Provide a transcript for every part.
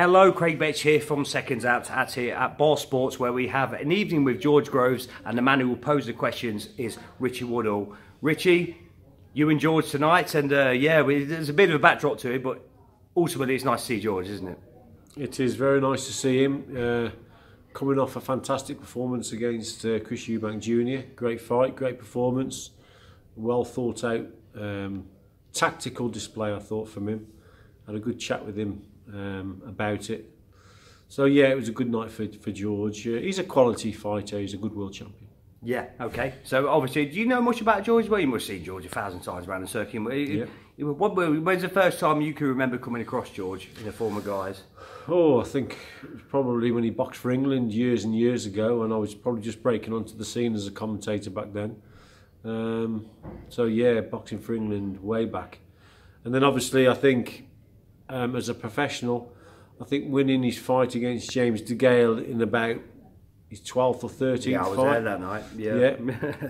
Hello, Craig Birch here from Seconds Out here at Bar Sports, where we have an evening with George Groves, and the man who will pose the questions is Richie Woodhall. Richie, you and George tonight, and there's a bit of a backdrop to it, but ultimately it's nice to see George, isn't it? It is very nice to see him, coming off a fantastic performance against Chris Eubank Jr. Great fight, great performance, well thought out, tactical display I thought from him. Had a good chat with him about it. So yeah, it was a good night for George. He's a quality fighter, he's a good world champion. Yeah, okay. So obviously, do you know much about George? Well, you must have seen George 1,000 times around the circuit. Yeah. When's the first time you can remember coming across George in the former guise? Oh, I think it was probably when he boxed for England years and years ago, and I was probably just breaking onto the scene as a commentator back then. So yeah, boxing for England way back. And then obviously I think as a professional, I think winning his fight against James DeGale in about his 12th or 13th fight. Yeah, I was there that night. Yeah.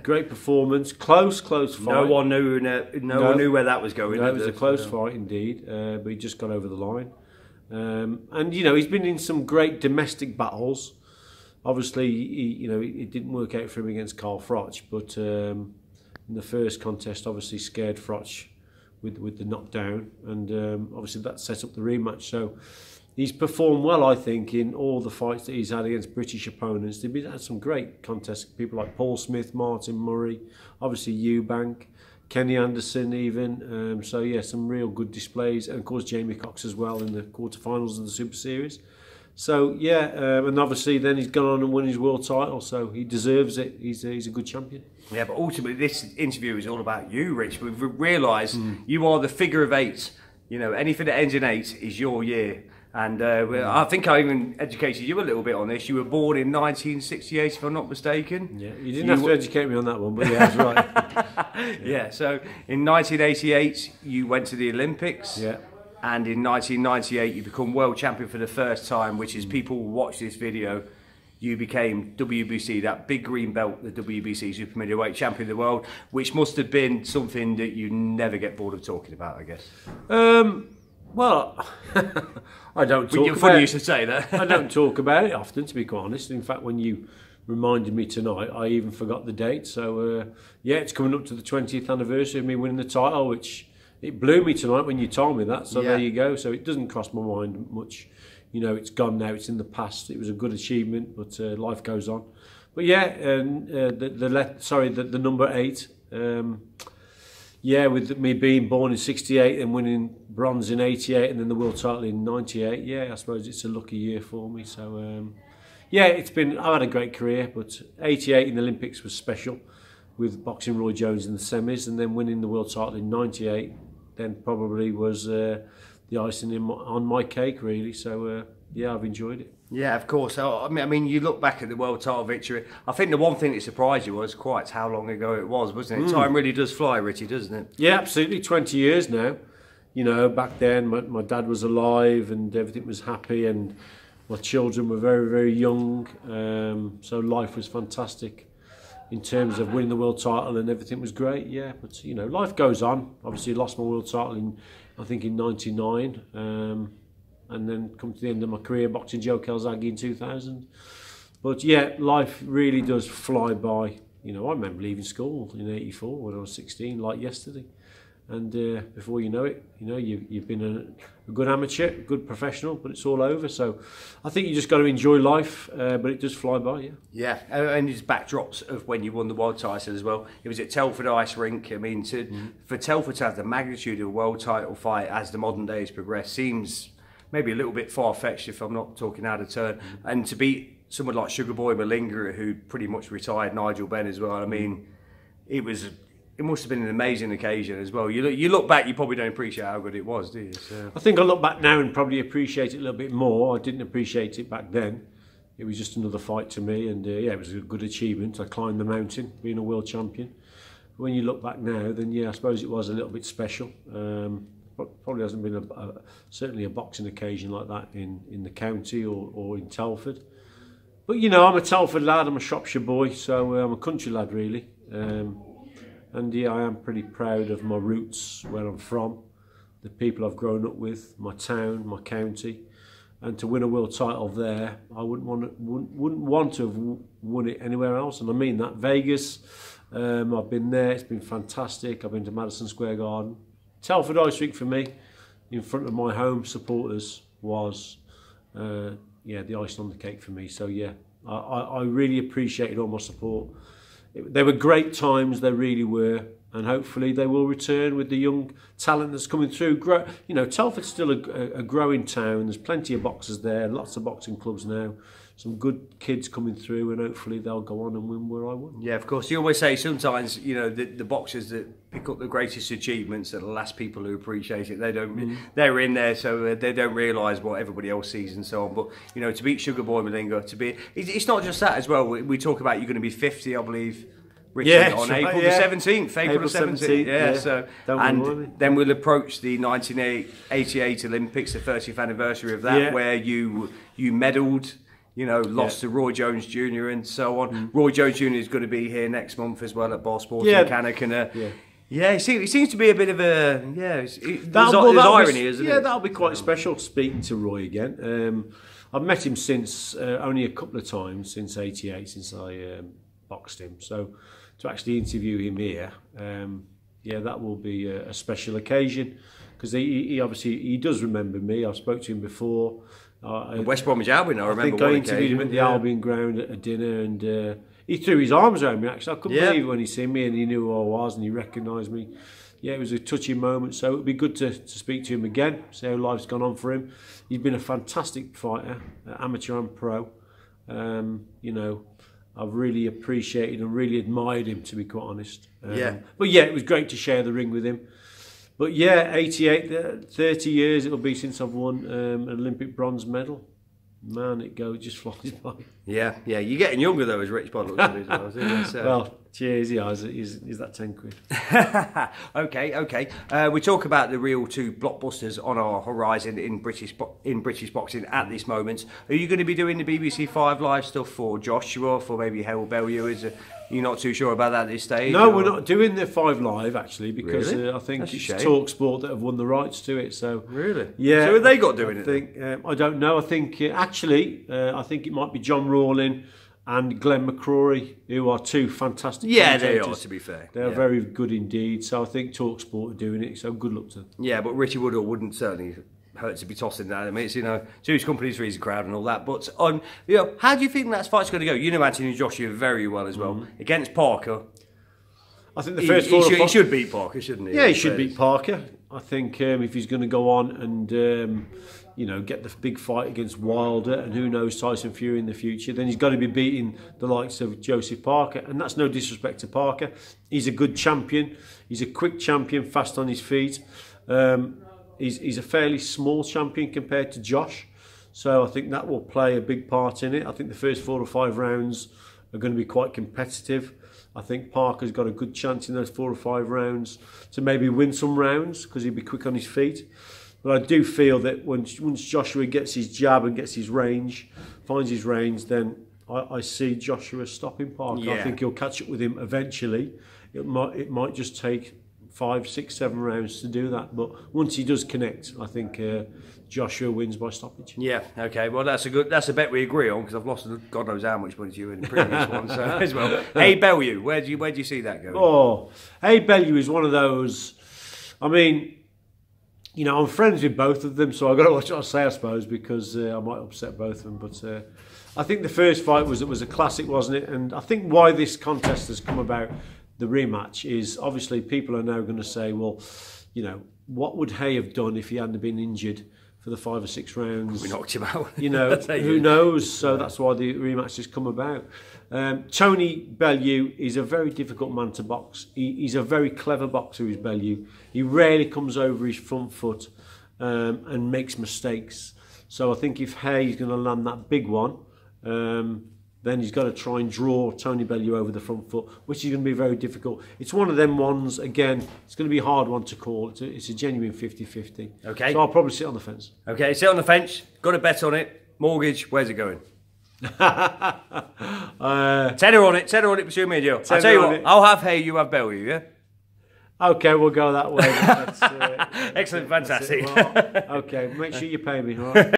Great performance, close fight. No one knew where that was going. No, it was a close fight indeed, but he just got over the line. And you know, he's been in some great domestic battles. Obviously, it didn't work out for him against Carl Froch, but in the first contest, obviously scared Froch with the knockdown, and obviously that set up the rematch. So he's performed well, I think, in all the fights that he's had against British opponents. He's had some great contests, people like Paul Smith, Martin Murray, obviously Eubank, Kenny Anderson even. So yeah, some real good displays, and of course Jamie Cox as well in the quarterfinals of the Super Series. So yeah, and obviously then he's gone on and won his world title, so he deserves it. He's a good champion. Yeah, but ultimately this interview is all about you, Rich. We've realised you are the figure of 8. You know, anything that ends in 8 is your year. And I think I even educated you a little bit on this. You were born in 1968, if I'm not mistaken. Yeah, you didn't have to educate me on that one, but yeah, that's right. Yeah, so in 1988 you went to the Olympics. Yeah. And in 1998 you become world champion for the first time, which is, people will watch this video, you became WBC, that big green belt, the WBC super middleweight champion of the world, which must have been something that you never get bored of talking about, I guess. Well, I don't talk about it. Funny you should say that. I don't talk about it often, to be quite honest. In fact, when you reminded me tonight, I even forgot the date. So yeah, it's coming up to the 20th anniversary of me winning the title, which it blew me tonight when you told me that. So yeah, there you go. So it doesn't cross my mind much. You know, it's gone now. It's in the past. It was a good achievement, but life goes on. But yeah, the number 8. Yeah, with me being born in 68 and winning bronze in 88 and then the world title in 98, yeah, I suppose it's a lucky year for me. So yeah, I've had a great career, but 88 in the Olympics was special, with boxing Roy Jones in the semis, and then winning the world title in 98 then probably was the icing on my cake, really. So yeah, I've enjoyed it. Yeah, of course. I mean, you look back at the world title victory. I think the one thing that surprised you was quite how long ago it was, wasn't it? Time really does fly, Richie, doesn't it? Yeah, absolutely. 20 years now. You know, back then my dad was alive and everything was happy, and my children were very, very young. So life was fantastic in terms of winning the world title, and everything was great. Yeah, but you know, life goes on. Obviously, I lost my world title I think in 99. And then come to the end of my career boxing Joe Calzaghe in 2000. But yeah, life really does fly by. You know, I remember leaving school in 84 when I was 16, like yesterday. And before you know it, you know, you've been a good amateur, a good professional, but it's all over. So I think you just got to enjoy life, but it does fly by, yeah. Yeah, and his backdrops of when you won the world title as well. It was at Telford Ice Rink. I mean, for Telford to have the magnitude of a world title fight as the modern days progress seems maybe a little bit far-fetched, if I'm not talking out of turn. And to beat someone like Sugar Boy Malinga, who pretty much retired Nigel Benn as well, I mean, it must have been an amazing occasion as well. You look back, you probably don't appreciate how good it was, do you? So. I think I look back now and probably appreciate it a little bit more. I didn't appreciate it back then. It was just another fight to me, and yeah, it was a good achievement. I climbed the mountain, being a world champion. But when you look back now, then yeah, I suppose it was a little bit special. Probably hasn't been certainly a boxing occasion like that in the county or in Telford. But you know, I'm a Telford lad, I'm a Shropshire boy, so I'm a country lad really. And yeah, I am pretty proud of my roots, where I'm from, the people I've grown up with, my town, my county. and to win a world title there, I wouldn't want to have won it anywhere else. And I mean that. Vegas, I've been there. It's been fantastic. I've been to Madison Square Garden. Telford Ice Rink for me, in front of my home supporters, was the icing on the cake for me. So yeah, I really appreciated all my support. They were great times. They really were. And hopefully they will return with the young talent that's coming through. You know, Telford's still a growing town. There's plenty of boxers there, lots of boxing clubs now. Some good kids coming through, and hopefully they'll go on and win where I won. Yeah, of course. You always say sometimes, you know, the boxers that pick up the greatest achievements are the last people who appreciate it. They don't. They're in there, so they don't realise what everybody else sees and so on. But you know, to beat Sugar Boy Malinga, it's not just that as well. We talk about you're going to be 50, I believe. Richie, on April the 17th. April the 17th. Yeah, so then we'll approach the 1988 Olympics, the 30th anniversary of that, where you medalled. You know, lost to Roy Jones Jr. and so on. Roy Jones Jr. is going to be here next month as well at Bar Sports in Cannock. Yeah, it seems to be a bit of a there's irony, isn't it? Yeah, that'll be quite special. Speaking to Roy again, I've met him since only a couple of times since '88, since I boxed him. So to actually interview him here, that will be a special occasion because he obviously does remember me. I've spoke to him before. West Bromwich Albion, I remember. I think I interviewed him at the Albion ground at a dinner, and he threw his arms around me. Actually, I couldn't believe it when he seen me, and he knew who I was, and he recognised me. Yeah, it was a touching moment. So it'd be good to speak to him again, see how life's gone on for him. He's been a fantastic fighter, amateur and pro. You know, I've really appreciated and really admired him, to be quite honest. But yeah, it was great to share the ring with him. But yeah, 88, 30 years it'll be since I've won an Olympic bronze medal. Man, it just flies by. Yeah, you're getting younger though, as Rich Bod looks at as well. So. Well, cheers, is that 10 quid? Okay. We talk about the real two blockbusters on our horizon in British boxing at this moment. Are you going to be doing the BBC 5 Live stuff for Joshua, for maybe Harold Bellew? You're not too sure about that at this stage? No, we're not doing the 5 Live actually because I think it's Talk Sport that have won the rights to it. So really, yeah. So have they got doing it? I don't know. I think actually, I think it might be John Rawling and Glenn McCrory, who are two fantastic. Yeah, they are. To be fair, they are very good indeed. So I think Talk Sport are doing it. So good luck to them. Yeah, but Richie Woodhall wouldn't certainly hurt to be tossing that. I mean, it's, you know, two companies for easy crowd and all that. But you know, how do you think that fight's going to go? You know Anthony Joshua very well as well against Parker. I think the first he should beat Parker, shouldn't he? Yeah, he should beat Parker. I think if he's going to go on and you know, get the big fight against Wilder and who knows Tyson Fury in the future, then he's got to be beating the likes of Joseph Parker. And that's no disrespect to Parker. He's a good champion. He's a quick champion, fast on his feet. He's a fairly small champion compared to Josh, so I think that will play a big part in it. I think the first 4 or 5 rounds are going to be quite competitive. I think Parker's got a good chance in those 4 or 5 rounds to maybe win some rounds because he'll be quick on his feet. But I do feel that once Joshua gets his jab and gets his range, finds his range, then I see Joshua stopping Parker. I think he'll catch up with him eventually. It might just take 5, 6, 7 rounds to do that, but once he does connect, I think Joshua wins by stoppage. Yeah, okay. Well, that's a bet we agree on because I've lost God knows how much money to you in the previous one. So as well. Hey Bellew, where do you see that going? Oh, Hey Bellew is one of those. I mean, you know, I'm friends with both of them, so I've got to watch what I say, I suppose, because I might upset both of them. But I think the first fight was a classic, wasn't it? And I think why this contest has come about, the rematch, is obviously people are now going to say, well, you know, what would Hay have done if he hadn't been injured for the 5 or 6 rounds? We knocked him out. You know, who knows? So that's why the rematch has come about. Tony Bellew is a very difficult man to box. He's a very clever boxer, is Bellew. He rarely comes over his front foot and makes mistakes. So I think if Hay is going to land that big one, then he's got to try and draw Tony Bellew over the front foot, which is going to be very difficult. It's one of them ones, again, it's going to be a hard one to call. It's a genuine 50-50. Okay. So I'll probably sit on the fence. Okay, sit on the fence. Got a bet on it. Mortgage, where's it going? Tenner on it between me and you. I'll tell you what, I'll have Hay, you have Bellew, yeah? Okay, we'll go that way. Excellent, fantastic. Well, okay, make sure you pay me, all right?